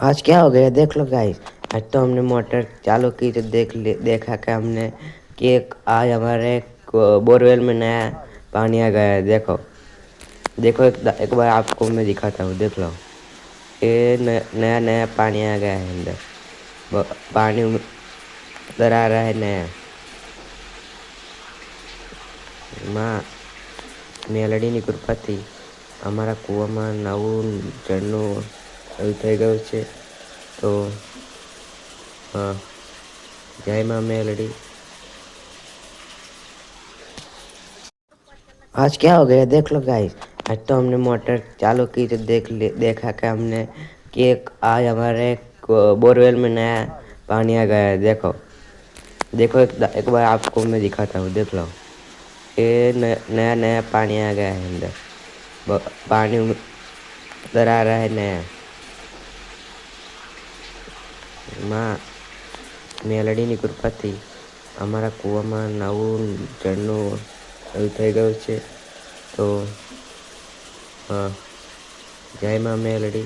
आज क्या हो गया देख लो गाइस। आज तो हमने मोटर चालू की तो देखा कि हमने कि आज हमारे बोरवेल में नया पानी आ गया है। देखो देखो एक बार आपको मैं दिखाता हूँ, देख लो। ये नया नया पानी आ गया है अंदर। पानी उधर आ रहा है नया। માં મેલડીની કૃપાથી અમારા કૂવામાં નવું ઝરણું એવું થઈ ગયું છે। તો જય માં મેલડી। आज क्या हो गया देख लो गाइस। आज तो हमने मोटर चालू की तो देखा कि हमने कि आज हमारे बोरवेल में नया पानी आ गया है। देखो देखो एक बार आपको मैं दिखाता हूँ, देख लो। ये नया नया पानी आ गया है अंदर। पानी उधर आ रहा है नया। માં મેલડીની કૃપાથી અમારા કૂવામાં નવું ઝરણું એવું થઈ ગયું છે। તો જય માં મેલડી।